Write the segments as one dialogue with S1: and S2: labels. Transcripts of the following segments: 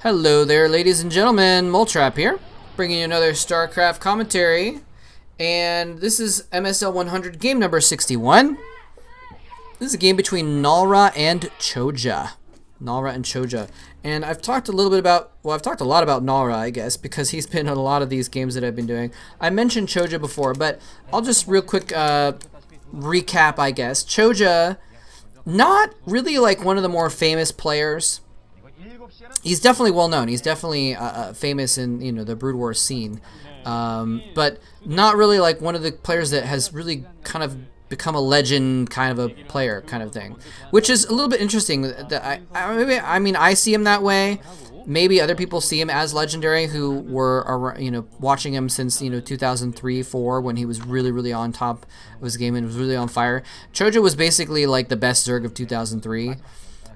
S1: Hello there, ladies and gentlemen. Moletrap here, bringing you another StarCraft commentary. And this is MSL100 game number 61. This is a game between Nalra and Chojja. And I've talked a little bit about, well, I've talked a lot about Nalra, I guess, because he's been in a lot of these games that I've been doing. I mentioned Chojja before, but I'll just real quick recap, I guess. Chojja, not really like one of the more famous players. He's definitely well known. He's definitely famous in the Brood War scene, but not really like one of the players that has really kind of become a legend kind of a player kind of thing, which is a little bit interesting. That I mean I see him that way. Maybe other people see him as legendary who were watching him since 2003-4 when he was really on top of his game and was really on fire. Chojja was basically like the best Zerg of 2003.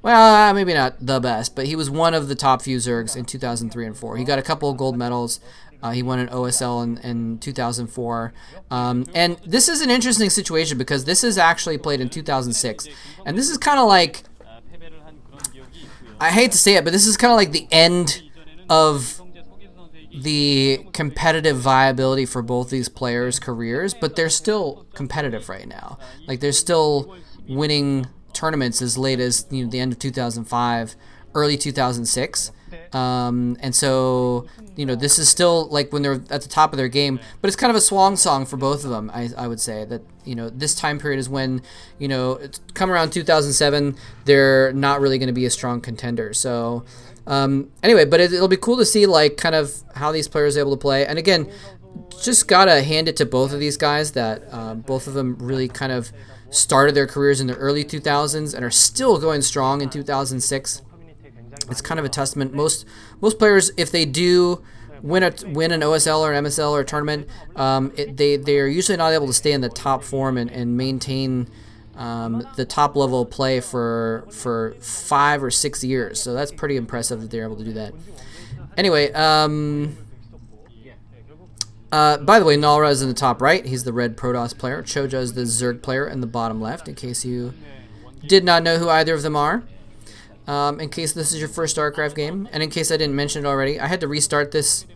S1: Well, maybe not the best, but he was one of the top few Zergs in 2003 and 4. He got a couple of gold medals. He won an OSL in 2004. And this is an interesting situation because this is actually played in 2006. And this is kind of like, I hate to say it, but this is kind of like the end of the competitive viability for both these players' careers, but they're still competitive right now. Like, they're still winning tournaments as late as the end of 2005, early 2006, and so this is still like when they're at the top of their game, but it's kind of a swan song for both of them. I would say that this time period is when it's come around 2007, they're not really going to be a strong contender. So anyway, but it'll be cool to see like kind of how these players are able to play. And again, just gotta hand it to both of these guys that both of them really kind of started their careers in the early 2000s and are still going strong in 2006. It's kind of a testament. Most players, if they do win an OSL or an MSL or a tournament, they are usually not able to stay in the top form and maintain the top level of play for 5 or 6 years. So that's pretty impressive that they're able to do that. Anyway, by the way, Nalra is in the top right. He's the red Protoss player. Chojja is the Zerg player in the bottom left, in case you did not know who either of them are. In case this is your first StarCraft game, and in case I didn't mention it already, I had to restart this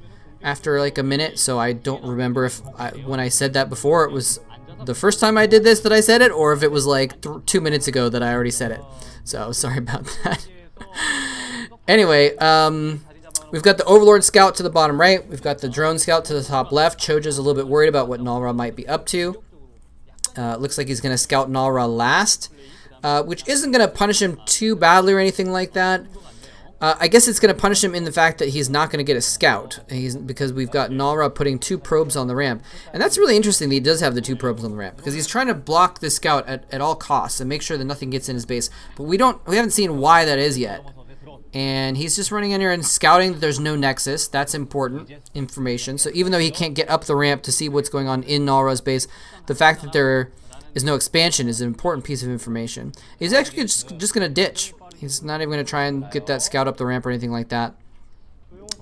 S1: after like a minute, so I don't remember if when I said that before, it was the first time I did this that I said it, or if it was like 2 minutes ago that I already said it. So, sorry about that. Anyway, we've got the Overlord Scout to the bottom right. We've got the Drone Scout to the top left. Chojja's a little bit worried about what Nalra might be up to. Looks like he's going to scout Nalra last, which isn't going to punish him too badly or anything like that. I guess it's going to punish him in the fact that he's not going to get a scout because we've got Nalra putting 2 probes on the ramp. And that's really interesting that he does have the 2 probes on the ramp because he's trying to block the scout at all costs and make sure that nothing gets in his base. But we haven't seen why that is yet. And he's just running in here and scouting that there's no nexus. That's important information. So even though he can't get up the ramp to see what's going on in Nalra's base, the fact that there is no expansion is an important piece of information. He's actually just going to ditch. He's not even going to try and get that scout up the ramp or anything like that.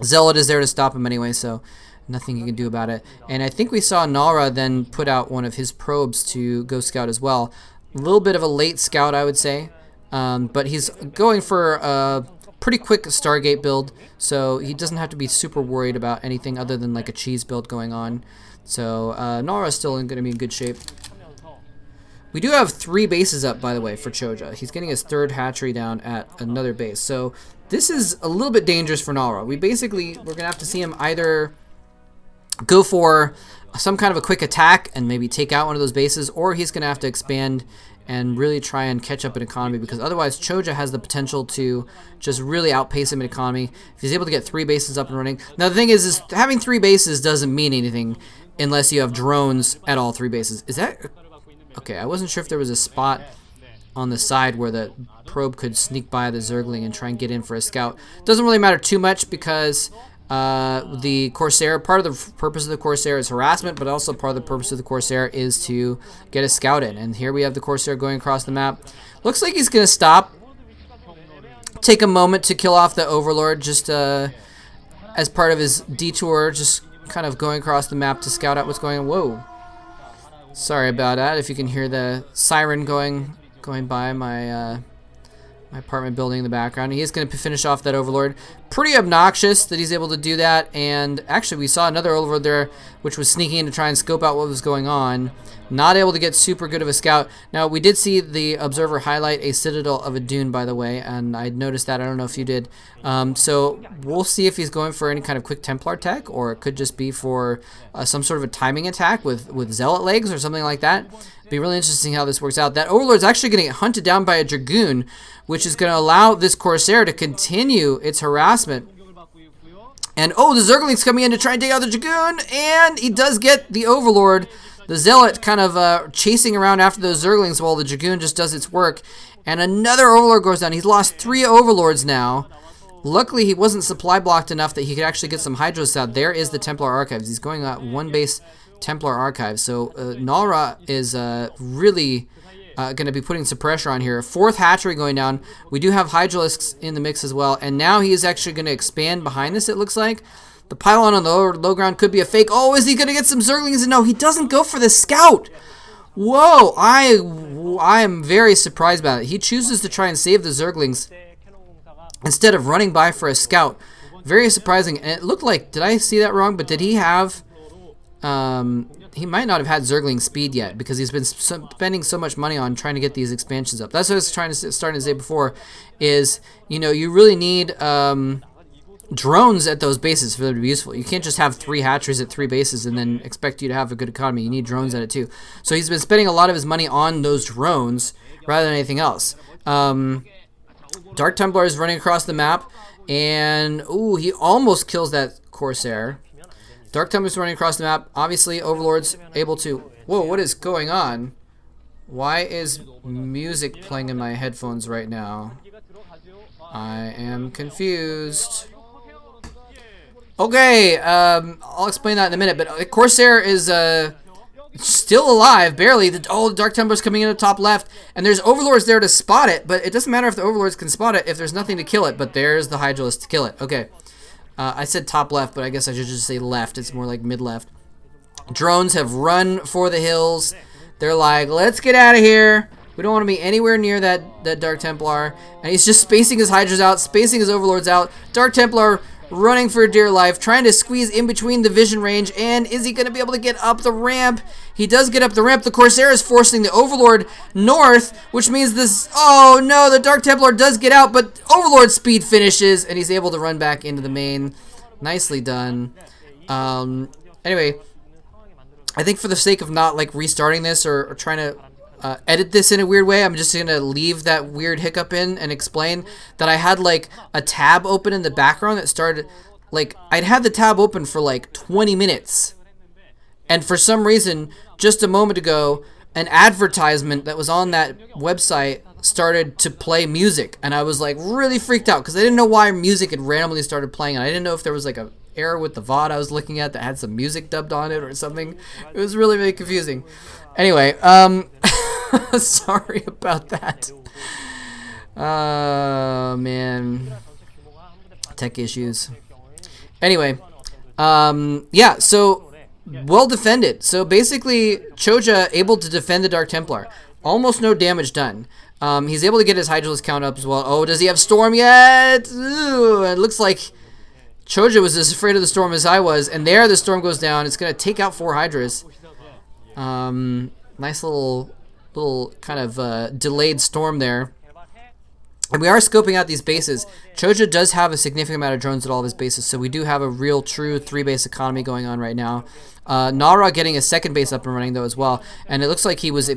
S1: Zealot is there to stop him anyway, so nothing you can do about it. And I think we saw Nalra then put out one of his probes to go scout as well. A little bit of a late scout, I would say. But he's going for a pretty quick Stargate build, so he doesn't have to be super worried about anything other than like a cheese build going on. So Nalra is still going to be in good shape. We do have 3 bases up, by the way, for Chojja. He's getting his 3rd hatchery down at another base. So this is a little bit dangerous for Nalra. We're going to have to see him either go for some kind of a quick attack and maybe take out one of those bases, or he's going to have to expand and really try and catch up in economy, because otherwise Chojja has the potential to just really outpace him in economy if he's able to get 3 bases up and running. Now the thing is having 3 bases doesn't mean anything unless you have drones at all 3 bases. Is that... Okay, I wasn't sure if there was a spot on the side where the probe could sneak by the Zergling and try and get in for a scout. Doesn't really matter too much because the Corsair, part of the purpose of the Corsair is harassment, but also part of the purpose of the Corsair is to get a scout in. And here we have the Corsair going across the map. Looks like he's going to stop, take a moment to kill off the Overlord just as part of his detour, just kind of going across the map to scout out what's going on. Whoa. Sorry about that. If you can hear the siren going by my my apartment building in the background. He is going to finish off that Overlord. pretty obnoxious that he's able to do that. And actually, we saw another overlord there, which was sneaking in to try and scope out what was going on. Not able to get super good of a scout. Now, we did see the observer highlight a citadel of a dune, by the way, and I noticed that. I don't know if you did. So we'll see if he's going for any kind of quick Templar attack, or it could just be for some sort of a timing attack with zealot legs or something like that. Be really interesting how this works out. That overlord's actually going to get hunted down by a dragoon, which is going to allow this corsair to continue its harassment. And oh, the zergling's coming in to try and take out the dragoon, and he does get the overlord. The zealot kind of chasing around after those zerglings while the dragoon just does its work. And another overlord goes down. He's lost 3 overlords now. Luckily, he wasn't supply blocked enough that he could actually get some hydros out. There is the Templar Archives. He's going at 1 base Templar Archives. So Nalra is really going to be putting some pressure on here. 4th hatchery going down. We do have Hydralisks in the mix as well. And now he is actually going to expand behind this, it looks like. The pylon on the low ground could be a fake. Oh, is he going to get some zerglings? And no, he doesn't go for the scout. Whoa, I am very surprised about it. He chooses to try and save the zerglings instead of running by for a scout. Very surprising. And it looked like, did I see that wrong? But did he have... he might not have had zergling speed yet because he's been spending so much money on trying to get these expansions up. That's what I was starting to say before is, you know, you really need... drones at those bases for them to be useful. You can't just have 3 hatcheries at 3 bases and then expect you to have a good economy. You need drones at it too. So he's been spending a lot of his money on those drones rather than anything else. Dark Templar is running across the map, and ooh, he almost kills that Corsair. Dark Templar is running across the map. Obviously, Overlord's able to... Whoa, what is going on? Why is music playing in my headphones right now? I am confused. Okay, I'll explain that in a minute, but Corsair is still alive, barely. The Dark Templar's coming in at the top left, and there's Overlords there to spot it, but it doesn't matter if the Overlords can spot it if there's nothing to kill it, but there's the Hydralisk to kill it. Okay, I said top left, but I guess I should just say left. It's more like mid-left. Drones have run for the hills. They're like, let's get out of here. We don't want to be anywhere near that Dark Templar. And he's just spacing his Hydras out, spacing his Overlords out. Dark Templar running for dear life, trying to squeeze in between the vision range. And is he going to be able to get up the ramp? He does get up the ramp. The Corsair is forcing the Overlord north, which means this... Oh, no, the Dark Templar does get out, but Overlord speed finishes, and he's able to run back into the main. Nicely done. Anyway, I think for the sake of not, like, restarting this or trying to... edit this in a weird way, I'm just gonna leave that weird hiccup in and explain that I had like a tab open in the background that started, like, I'd had the tab open for like 20 minutes, and for some reason just a moment ago an advertisement that was on that website started to play music, and I was like really freaked out because I didn't know why music had randomly started playing, and I didn't know if there was like a error with the VOD I was looking at that had some music dubbed on it or something. It was really, really confusing. Anyway, sorry about that. Man. Tech issues. Anyway, yeah, so well defended. So basically, Chojja able to defend the Dark Templar. Almost no damage done. He's able to get his Hydralisk count up as well. Oh, does he have Storm yet? Ooh, it looks like Chojja was as afraid of the Storm as I was. And there the Storm goes down. It's going to take out 4 Hydras. Nice little kind of delayed storm there. And we are scoping out these bases. Chojja does have a significant amount of drones at all of his bases, so we do have a real true 3-base economy going on right now. Nara getting a 2nd base up and running though as well, and it looks like he was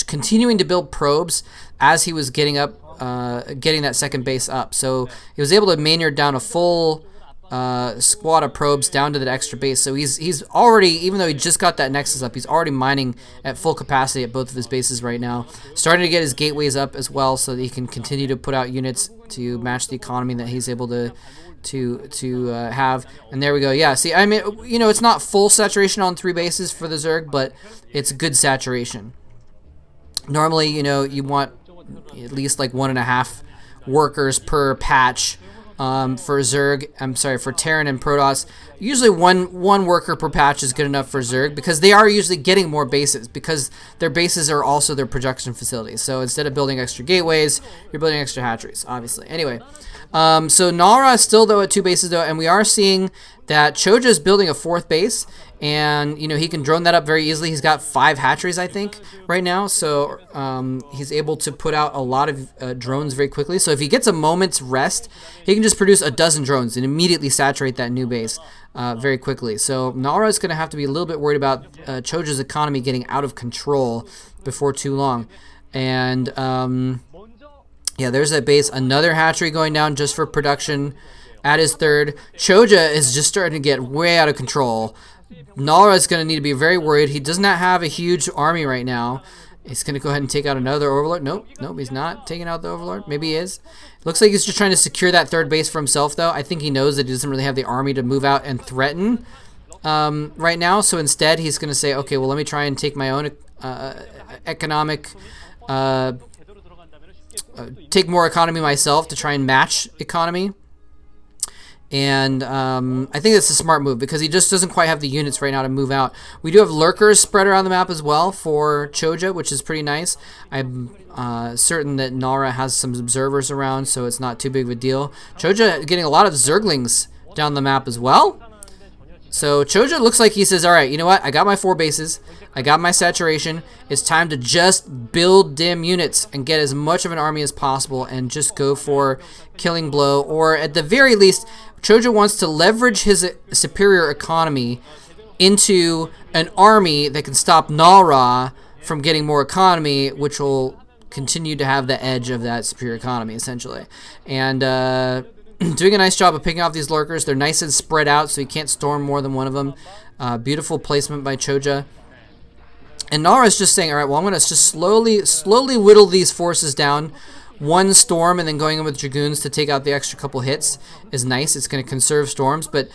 S1: continuing to build probes as he was getting up, getting that 2nd base up. So he was able to manual down a full squad of probes down to that extra base. So he's already, even though he just got that Nexus up, he's already mining at full capacity at both of his bases right now. Starting to get his gateways up as well so that he can continue to put out units to match the economy that he's able to have. And there we go. Yeah, see, I mean, you know, it's not full saturation on 3 bases for the Zerg, but it's good saturation. Normally, you know, you want at least like 1.5 workers per patch for Zerg. I'm sorry, for Terran and Protoss. Usually one worker per patch is good enough for Zerg because they are usually getting more bases because their bases are also their production facilities. So instead of building extra gateways, you're building extra hatcheries, obviously. Anyway, so Nara is still though at 2 bases though, and we are seeing that Chojja is building a 4th base, and you know he can drone that up very easily. He's got 5 hatcheries, I think, right now, so he's able to put out a lot of drones very quickly. So if he gets a moment's rest, he can just produce a dozen drones and immediately saturate that new base very quickly. So Nara is going to have to be a little bit worried about Chojja's economy getting out of control before too long. And yeah, there's that base. Another hatchery going down just for production at his 3rd. Chojja is just starting to get way out of control. Nara is going to need to be very worried. He does not have a huge army right now. He's going to go ahead and take out another Overlord. Nope, he's not taking out the Overlord. Maybe he is. Looks like he's just trying to secure that 3rd base for himself, though. I think he knows that he doesn't really have the army to move out and threaten right now. So instead, he's going to say, okay, well, let me try and take my own economic... take more economy myself to try and match economy. And I think that's a smart move because he just doesn't quite have the units right now to move out. We do have lurkers spread around the map as well for Chojja, which is pretty nice. I'm certain that Nara has some observers around, so it's not too big of a deal. Chojja getting a lot of Zerglings down the map as well. So Chojja looks like he says, all right, you know what? I got my 4 bases. I got my saturation. It's time to just build dim units and get as much of an army as possible and just go for killing blow. Or at the very least, Chojja wants to leverage his superior economy into an army that can stop Nara from getting more economy, which will continue to have the edge of that superior economy, essentially. And doing a nice job of picking off these lurkers. They're nice and spread out, so you can't storm more than one of them. Beautiful placement by Chojja. And Nara is just saying, all right, well, I'm going to just slowly whittle these forces down. One storm and then going in with Dragoons to take out the extra couple hits is nice. It's going to conserve storms, but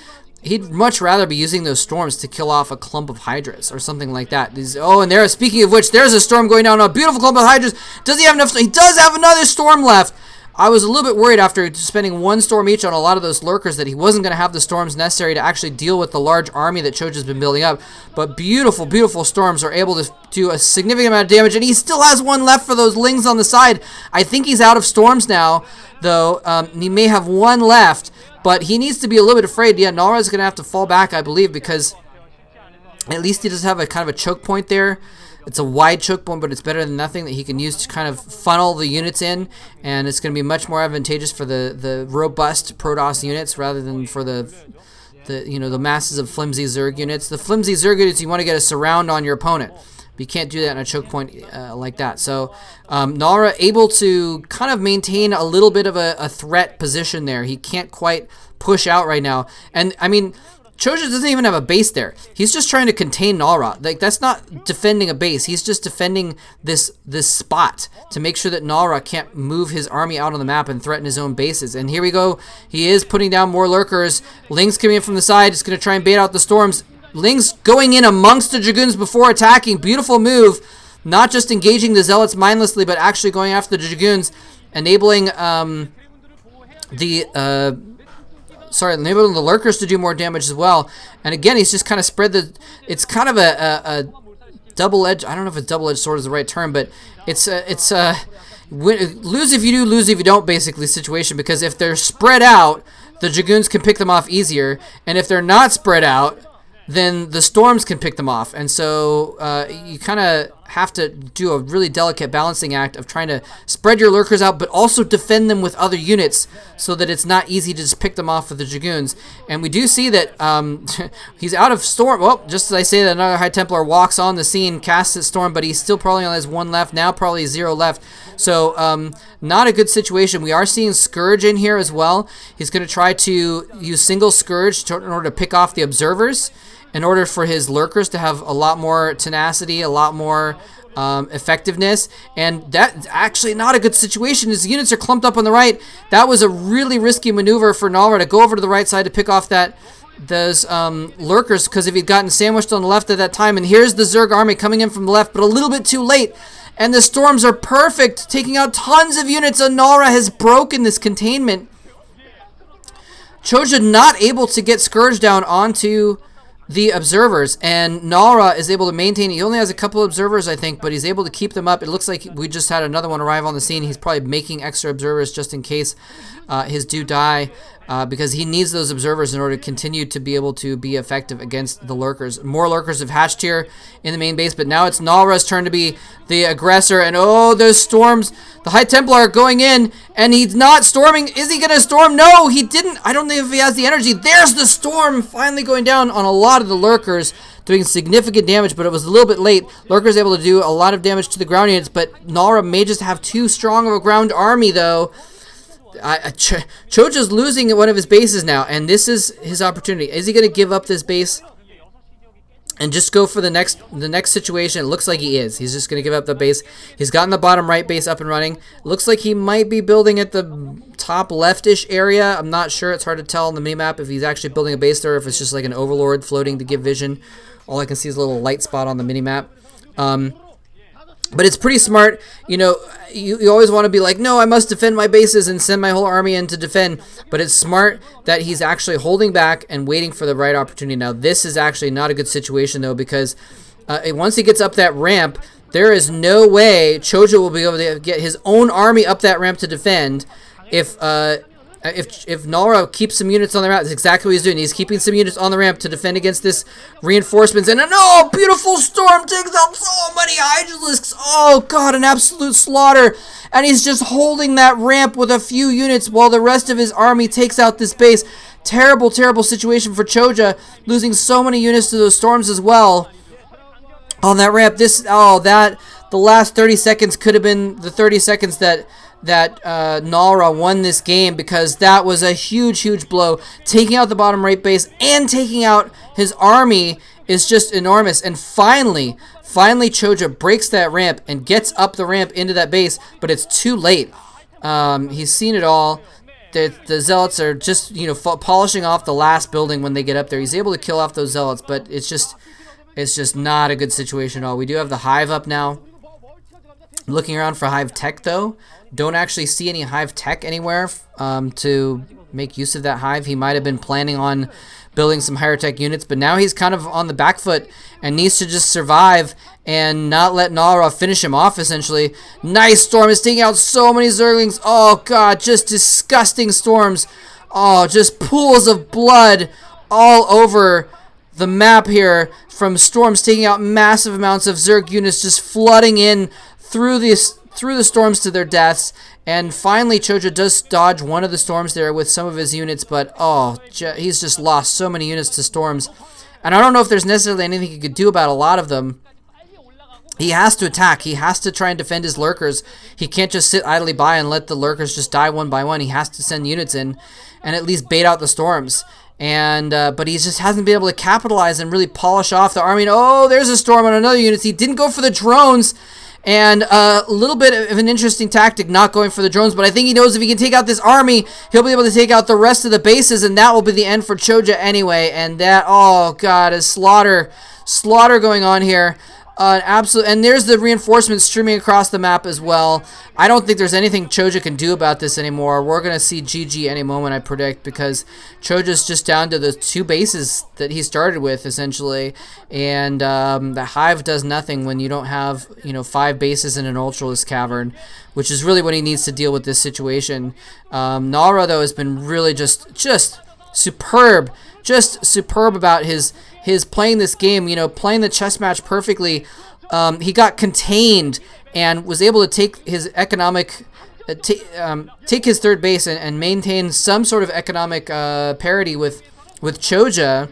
S1: he'd much rather be using those storms to kill off a clump of Hydras or something like that. And speaking of which, there's a storm going down. A beautiful clump of Hydras. Does he have enough? He does have another storm left. I was a little bit worried after spending 1 storm each on a lot of those lurkers that he wasn't going to have the storms necessary to actually deal with the large army that Chojja's been building up. But beautiful, beautiful storms are able to do a significant amount of damage, and he still has 1 left for those lings on the side. I think he's out of storms now, though. He may have 1 left, but he needs to be a little bit afraid. Yeah, Nara's going to have to fall back, I believe, because at least he does have a kind of a choke point there. It's a wide choke point, but it's better than nothing that he can use to kind of funnel the units in, and it's going to be much more advantageous for the robust Protoss units rather than for the masses of flimsy Zerg units. The flimsy Zerg units, you want to get a surround on your opponent. But you can't do that in a choke point like that. So Nara able to kind of maintain a little bit of a threat position there. He can't quite push out right now. And I mean, Chojja doesn't even have a base there. He's just trying to contain Nara. Like, that's not defending a base. He's just defending this spot to make sure that Nara can't move his army out on the map and threaten his own bases. And here we go. He is putting down more lurkers. Ling's coming in from the side. He's going to try and bait out the storms. Ling's going in amongst the Dragoons before attacking. Beautiful move. Not just engaging the Zealots mindlessly, but actually going after the Dragoons, enabling enabling the lurkers to do more damage as well. And again, he's just kind of spread the... It's kind of a double-edged... I don't know if a double-edged sword is the right term, but it's lose if you do, lose if you don't, basically, situation. Because if they're spread out, the Dragoons can pick them off easier. And if they're not spread out, then the storms can pick them off. And so you kind of have to do a really delicate balancing act of trying to spread your lurkers out, but also defend them with other units so that it's not easy to just pick them off with the Dragoons. And we do see that he's out of storm. Well, just as I say that, another High Templar walks on the scene, casts his storm, but he still probably only has 1 left. Now probably 0 left. So not a good situation. We are seeing Scourge in here as well. He's going to try to use single Scourge in order to pick off the observers, in order for his lurkers to have a lot more tenacity, a lot more effectiveness. And that's actually not a good situation. His units are clumped up on the right. That was a really risky maneuver for Nara to go over to the right side to pick off those lurkers, because if he'd gotten sandwiched on the left at that time, and here's the Zerg army coming in from the left, but a little bit too late. And the storms are perfect, taking out tons of units, and Nara has broken this containment. Chojja not able to get Scourge down onto the observers, and Nara is able to maintain. He only has a couple observers, I think, but he's able to keep them up. It looks like we just had another one arrive on the scene. He's probably making extra observers just in case his do die, because he needs those observers in order to continue to be able to be effective against the lurkers. More lurkers have hatched here in the main base, but now it's Nara's turn to be the aggressor, and oh, those storms. The High Templar going in, and he's not storming. Is he going to storm? No, he didn't. I don't know if he has the energy. There's the storm finally going down on a lot of the lurkers, doing significant damage, but it was a little bit late. Lurkers able to do a lot of damage to the ground units, but Nara may just have too strong of a ground army, though. Chojja's losing one of his bases now, and this is his opportunity. Is he going to give up this base and just go for the next situation? It looks like he is. He's just going to give up the base. He's gotten the bottom right base up and running. Looks like he might be building at the top leftish area. I'm not sure. It's hard to tell on the minimap if he's actually building a base there, or if it's just like an overlord floating to give vision. All I can see is a little light spot on the minimap. But it's pretty smart. You know, you always want to be like, no, I must defend my bases and send my whole army in to defend. But it's smart that he's actually holding back and waiting for the right opportunity. Now, this is actually not a good situation, though, because once he gets up that ramp, there is no way Chojja will be able to get his own army up that ramp to defend. If Nara keeps some units on the ramp, that's exactly what he's doing. He's keeping some units on the ramp to defend against this reinforcements. And oh, beautiful storm takes out so many Hydralisks. Oh, God, an absolute slaughter. And he's just holding that ramp with a few units while the rest of his army takes out this base. Terrible, terrible situation for Chojja, losing so many units to those storms as well. On that ramp, the last 30 seconds could have been the 30 seconds that Nara won this game, because that was a huge, huge blow. Taking out the bottom right base and taking out his army is just enormous. And finally Chojja breaks that ramp and gets up the ramp into that base, but it's too late. He's seen it all. The Zealots are just, you know, polishing off the last building when they get up there. He's able to kill off those Zealots, but it's just not a good situation at all. We do have the Hive up now. Looking around for Hive Tech, though. Don't actually see any Hive Tech anywhere to make use of that Hive. He might have been planning on building some higher tech units, but now he's kind of on the back foot and needs to just survive and not let Nara finish him off, essentially. Nice storm. Is taking out so many Zerglings. Oh, God, just disgusting storms. Oh, just pools of blood all over the map here from storms taking out massive amounts of Zerg units, just flooding in through the storms to their deaths. And finally Chojja does dodge one of the storms there with some of his units, but he's just lost so many units to storms, and I don't know if there's necessarily anything he could do about a lot of them. He has to attack. He has to try and defend his lurkers. He can't just sit idly by and let the lurkers just die one by one. He has to send units in and at least bait out the storms. And but he just hasn't been able to capitalize and really polish off the army. And, oh, there's a storm on another unit. He didn't go for the drones. And a little bit of an interesting tactic, not going for the drones, but I think he knows if he can take out this army, he'll be able to take out the rest of the bases, and that will be the end for Chojja anyway. And that, oh, God, is slaughter going on here. And there's the reinforcements streaming across the map as well. I don't think there's anything Chojja can do about this anymore. We're going to see GG any moment, I predict, because Chojja's just down to the 2 bases that he started with, essentially. And the Hive does nothing when you don't have, 5 bases in an Ultralisk cavern, which is really what he needs to deal with this situation. Nara, though, has been really just superb. Just superb about his playing this game, playing the chess match perfectly. He got contained and was able to take his economic, take his third base and maintain some sort of economic parity with Chojja.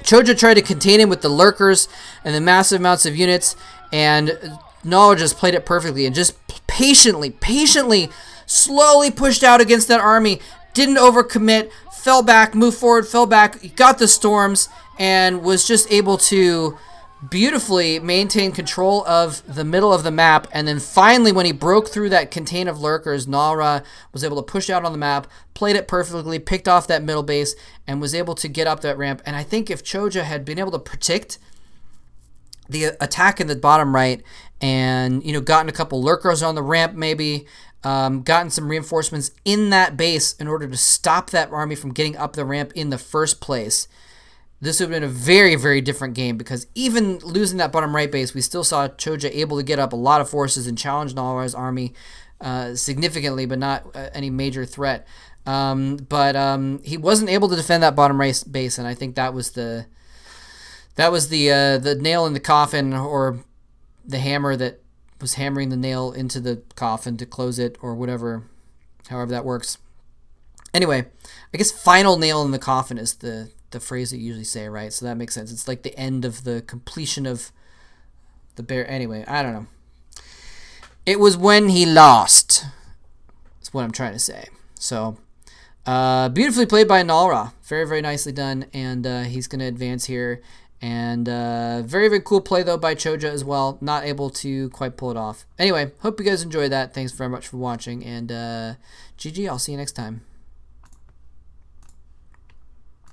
S1: Chojja tried to contain him with the lurkers and the massive amounts of units, and Nara just played it perfectly and just patiently, slowly pushed out against that army. Didn't overcommit, fell back, moved forward, fell back, got the storms, and was just able to beautifully maintain control of the middle of the map. And then finally, when he broke through that contain of lurkers, Nara was able to push out on the map, played it perfectly, picked off that middle base, and was able to get up that ramp. And I think if Chojja had been able to predict the attack in the bottom right and, gotten a couple lurkers on the ramp maybe, gotten some reinforcements in that base in order to stop that army from getting up the ramp in the first place, this would have been a very, very different game, because even losing that bottom right base, we still saw Chojja able to get up a lot of forces and challenge Nalra's army significantly, but not any major threat. But he wasn't able to defend that bottom right base, and I think that was the nail in the coffin, or the hammer that was hammering the nail into the coffin to close it, or whatever, however that works. Anyway, I guess final nail in the coffin is the phrase that you usually say, right? So that makes sense. It's like the end of the completion of the bear. Anyway, I don't know. It was when he lost. That's what I'm trying to say. So, beautifully played by Nalra. Very, very nicely done. And he's going to advance here. And very, very cool play, though, by Chojja as well. Not able to quite pull it off. Anyway, hope you guys enjoyed that. Thanks very much for watching. And GG, I'll see you next time.